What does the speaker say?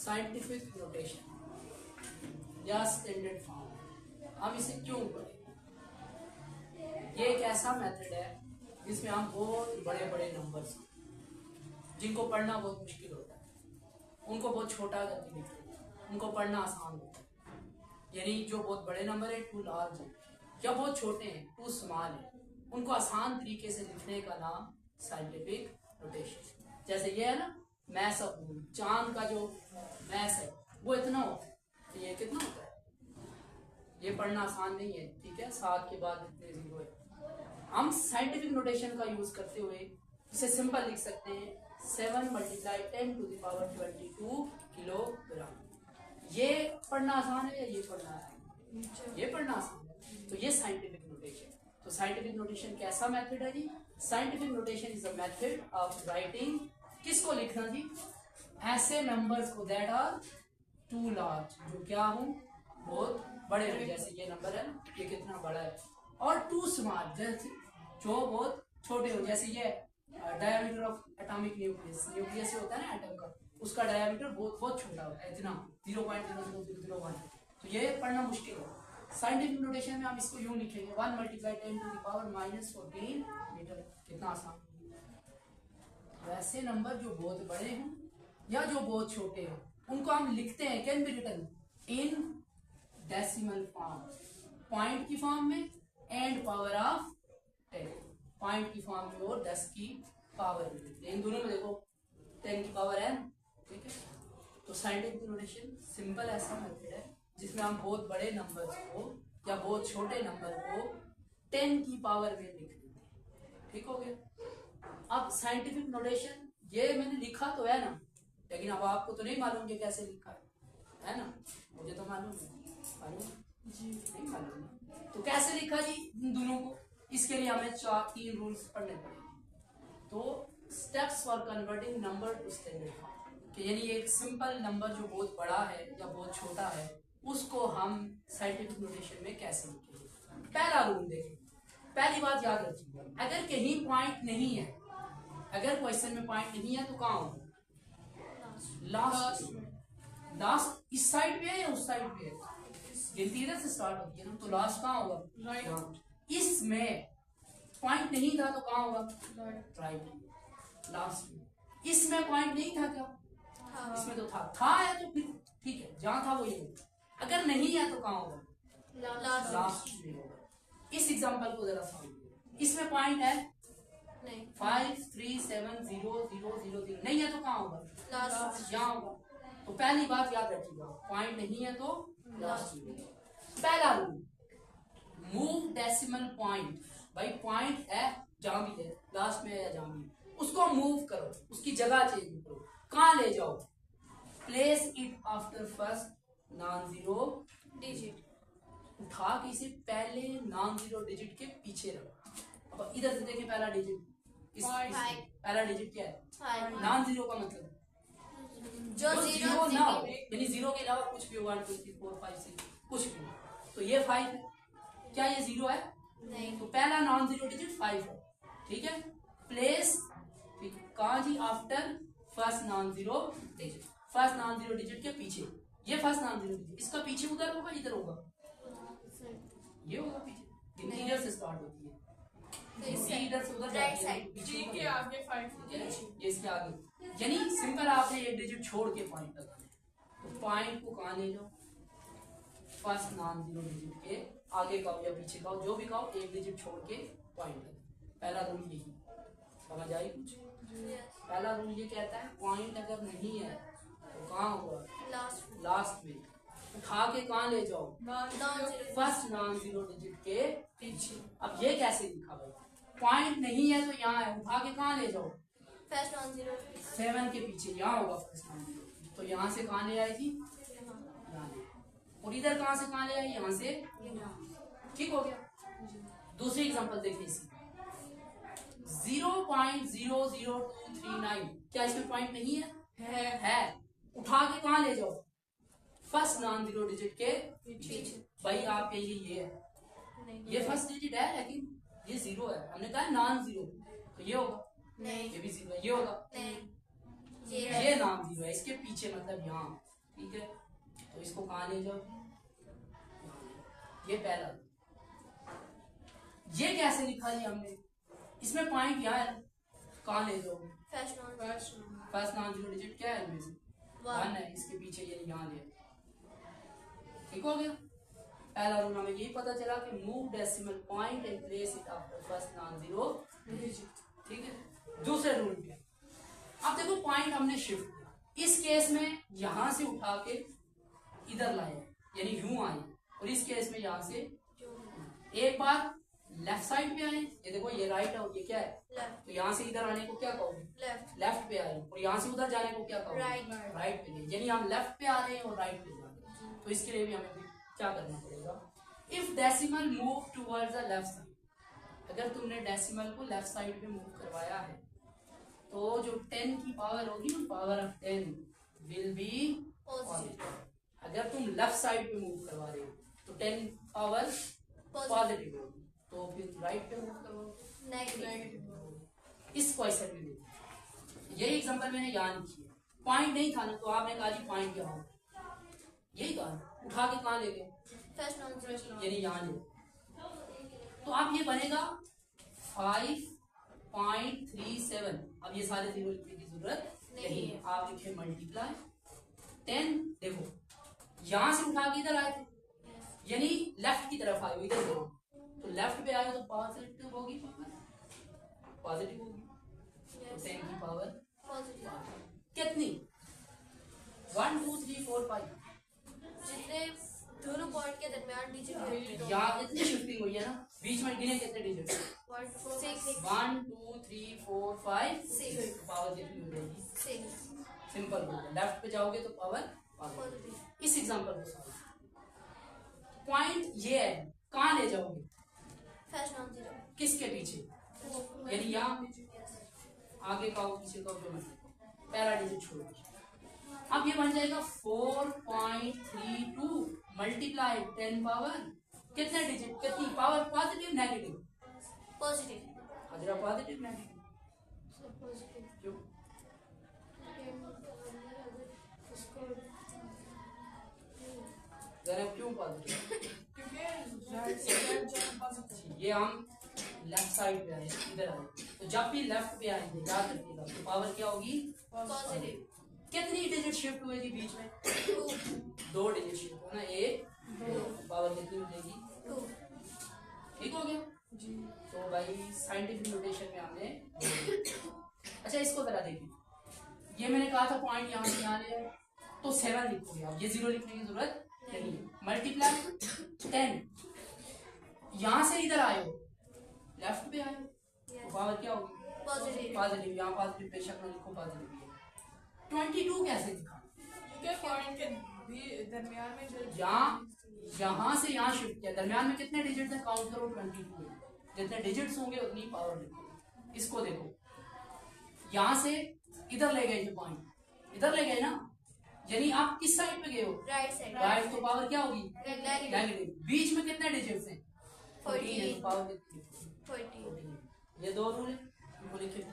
Scientific notation या standard form, हम इसे क्यों पढ़ें? ये एक ऐसा मेथड है जिसमें हम बहुत बड़े बड़े नंबर्स जिनको पढ़ना बहुत मुश्किल होता है उनको बहुत छोटा करके लिखते हैं, उनको पढ़ना आसान होता है। यानी जो बहुत बड़े नंबर है टू लार्ज है या बहुत छोटे हैं टू स्मॉल है, उनको आसान तरीके से लिखने का नाम साइंटिफिक नोटेशन। जैसे ये है ना मैस ऑफ मून, चांद का जो मैस है वो इतना होता है, तो ये कितना होता है? ये पढ़ना आसान नहीं है, ठीक है। 7 के बाद इतने जीरो है। हम साइंटिफिक नोटेशन का यूज करते हुए इसे सिंपल लिख सकते हैं 7 × 10⁻22 किलोग्राम। ये पढ़ना आसान है या ये पढ़ना आसान? ये पढ़ना आसान है, तो ये साइंटिफिक नोटेशन। तो साइंटिफिक नोटेशन कैसा मेथड है जी? Scientific notation is a method of writing, किसको लिखना जी? ऐसे नंबर्स को दैट आर टू लार्ज, जो क्या हो बहुत बड़े हो, जैसे ये नंबर है ना ये कितना बड़ा है, और टू स्मॉल जैसे जो बहुत छोटे हो, जैसे ये diameter of atomic nucleus, nucleus से होता है ना एटम का, उसका डायमीटर बहुत बहुत छोटा होता है, इतना 0.0001। तो ये पढ़ना मुश्किल है। साइंटिफिक नोटेशन में हम इसको यूं लिखेंगे 1 × 10⁻⁻14 मीटर। कितना आसान। वैसे नंबर जो बहुत बड़े हों या जो बहुत छोटे हों उनको हम लिखते हैं, can be written in decimal form, point की फॉर्म में एंड पावर ऑफ 10, पॉइंट की फॉर्म में और 10 की पावर में, इन दोनों में देखो 10 की पावर है, ठीक है। तो साइंटिफिक नोटेशन सिंपल ऐसा मेथड है जिसमें हम बहुत बड़े नंबर को या बहुत छोटे नंबर को 10 की पावर में लिख देते हैं, ठीक हो गया। अब साइंटिफिक नोटेशन ये मैंने लिखा तो है ना, लेकिन अब आपको तो नहीं मालूम कि कैसे लिखा है ना? मुझे तो मालूम है, मालूम जी नहीं मालूम। तो कैसे लिखा जी इन दोनों को? इसके लिए हमें 3 रूल्स पढ़ने पड़ेंगे। तो steps for converting number two standard form, कि यानी एक सिंपल नंबर जो बहुत बड़ा है या बहुत छोटा है उसको हम साइंटिफिक नोटेशन में कैसे लिखेंगे। पहला रूल देखें, पहली बात याद रखिए, अगर कहीं पॉइंट नहीं है, अगर क्वेश्चन में पॉइंट नहीं है तो कहाँ होगा? लास्ट। लास्ट इस साइड पे है या उस साइड पे है? गिनती इधर से स्टार्ट होती है ना, तो लास्ट कहाँ होगा? राइट। इसमें पॉइंट नहीं था तो कहाँ होगा? राइट, लास्ट में। इसमें पॉइंट नहीं था क्या? इसमें तो था है तो फिर ठीक है, जहां था वो ये। अगर नहीं है तो कहाँ होगा? लास्ट में होगा। इस एग्जांपल को जरा समझिए, इसमें पॉइंट है नहीं, 5 3 7 0 0 0 0 नहीं है तो कहाँ होगा? लास्ट, यहाँ होगा। तो पहली बात याद रखिएगा, पॉइंट नहीं है तो लास्ट में। पहला रूल, मूव डेसिमल पॉइंट। भाई पॉइंट है जहां भी है, लास्ट में है या जहां भी, उसको मूव करो, उसकी जगह चेंज करो। कहाँ ले जाओ? Place it after first non zero digit, उठा के इसे पहले नॉन जीरो डिजिट के पीछे रखो। अब इधर से देखिए, पहला डिजिट पहला डिजिट क्या है? नॉन जीरो का मतलब जो जीरो ना हो, यानी जीरो के अलावा कुछ भी 1 2 3 4 5 6 कुछ भी, तो ये 5 है। क्या ये जीरो है? नहीं। तो पहला नॉन जीरो डिजिट 5 है, ठीक है। प्लेस कहाँ जी? After first non zero digit, first non zero digit के पीछे। ये फर्स्ट नॉन जीरो डिजिट, इसका पीछे उधर होगा इधर होगा? ये होगा पीछे, इधर से स्टार्ट होती है, इधर से उधर जाती है, जी के आगे 5, ये इसके आगे। यानी सिंपल आपने एक डिजिट छोड़ के पॉइंट लगाना है, तो पॉइंट को कहाँ ले जाओ? फर्स्ट नॉन जीरो डिजिट के आगे का हो या पीछे का हो, जो भी का हो, एक डिजिट छोड़ के पॉइंट लगाओ। पहला रूल यही, समझ आई कुछ? पहला रूल ये कहता है पॉइंट अगर नहीं है तो कहाँ होगा? लास्ट में। उठा के कहाँ ले जाओ? फर्स्ट नॉन जीरो डिजिट के पीछे। अब ये कैसे लिखा भाई? पॉइंट नहीं है तो यहाँ है, उठा के कहाँ ले जाओ? फर्स्ट नॉन जीरो 7 के पीछे, यहाँ होगा फर्स्ट नॉन जीरो। तो यहाँ से कहाँ ले आएगी? यहाँ। और इधर कहाँ से कहाँ ले आई? यहाँ से। ठीक हो गया। दूसरी एग्जांपल देखिए इसकी, 0.00239, क्या इसमें पॉइंट नहीं है? है। उठा के कहाँ ले जाओ? फर्स्ट नॉन जीरो डिजिट के पीछे। भाई आप कहिए ये है, ये फर्स्ट डिजिट है लेकिन ये जीरो है, हमने कहा नॉन जीरो, तो ये होगा नहीं, ये भी जीरो है, ये होगा नहीं, ये नॉन जीरो है, इसके पीछे मतलब यहाँ। ठीक है, तो इसको कहाँ ले जाओ, ये पहला। ये कैसे लिखा जी हमने, इसमें पॉइंट यहाँ है, कहाँ ले जाओ, फर्स्ट नॉन जीरो डिजिट क्या है इनमें से 1 है, इसके पीछे ये यहाँ ले, ठीक हो गया। पहला रूल हमें यही पता चला कि move decimal point and place it after first non zero digit, ठीक है। दूसरे रूल पे अब देखो पॉइंट हमने शिफ्ट किया, इस केस में यहां से उठा के इधर लाए यानी यूं आए, और इस केस में यहां से एक बार लेफ्ट साइड पे आए, ये देखो ये राइट है और ये क्या है लेफ्ट, तो यहाँ से इधर आने को क्या कहोगे लेफ्ट पे आए, और यहाँ से उधर जाने को क्या कहोगे राइट पे, यानी हम लेफ्ट पे आ रहे हैं और राइट पे जा रहे हैं। तो इसके लिए भी हमें क्या करना पड़ेगा, if decimal move towards the left side, अगर तुमने डेसिमल को लेफ्ट साइड पे मूव करवाया है तो जो 10 की पावर होगी ना, power of 10 will be positive. अगर तुम लेफ्ट साइड पे मूव करवा रहे हो तो 10 पावर पॉजिटिव होगी, तो फिर राइट पे मूव करो नेगेटिव। इस क्वेश्चन में यही एग्जांपल मैंने यहाँ लिखी है, पॉइंट नहीं था ना, तो आपने कहा जी पॉइंट क्या हो, यही कहा, उठा के कहाँ ले गए यानी यहाँ ले, तो आप ये बनेगा 5.37। अब ये सारे जीरो लिखने की जरूरत नहीं है, आप लिखे मल्टीप्लाई 10, देखो यहां से उठा के इधर आए थे यानी लेफ्ट की तरफ आए, इधर देखो तो लेफ्ट पे आए तो पॉजिटिव होगी, पॉजिटिव होगी, तो 10 की पावर कितनी 1 2 3 4 5, जितने दोनों पॉइंट के दरमियान डिजिट है, यहाँ इतनी शिफ्टिंग हुई है ना, बीच में गिने कितने डिजिट 1 2 3 4 5 6, पावर कितनी हो जाएगी 6। सिंपल हो गया, लेफ्ट पे जाओगे तो पावर पॉजिटिव। इस एग्जांपल को सॉल्व, पॉइंट ये है, कहाँ ले जाओगे फर्स्ट नॉन जीरो किसके पीछे, यानी यहाँ आगे का हो पीछे का हो, जो मतलब पहला डिजिट छोड़ दो। अब ये बन जाएगा 4.32 मल्टीप्लाई 10 पावर कितने डिजिट, कितनी power positive negative positive, Hazra positive negative क्यों, जरा क्यों पॉजिटिव, ये हम लेफ्ट साइड पे आए, इधर आए, तो जब भी लेफ्ट पे आएंगे याद रखिएगा तो पावर क्या होगी पॉजिटिव। कितनी डिजिट शिफ्ट हुई थी बीच में 2 डिजिट शिफ्ट होना, 1 पावर कितनी हो जाएगी 2, ठीक हो गया जी। तो भाई साइंटिफिक नोटेशन में हमने अच्छा इसको जरा देखिए, ये मैंने कहा था पॉइंट यहाँ से यहाँ ले तो 7 लिखोगे आप, ये 0 लिखने की जरूरत नहीं है, मल्टीप्लाई 10, यहाँ से इधर आए हो लेफ्ट पे आए हो तो पावर क्या होगी पॉजिटिव, यहाँ पॉजिटिव बेशक ना लिखो पॉजिटिव है। 22 कैसे लिखा, पॉइंट के दरमियान में यहाँ से यहाँ शिफ्ट किया, दरमियान में कितने डिजिट है काउंट करो 22 है, जितने डिजिट्स होंगे उतनी पावर लिखो। इसको देखो यहाँ से इधर ले गए, पॉइंट इधर ले गए ना, यानी आप किस साइड पे गए हो राइट साइड, राइट, तो पावर क्या होगी नेगेटिव। बीच में कितने डिजिट्स हैं 14 है, तो पावर कितनी 14। ये 2 रूल है, इनको लिखे।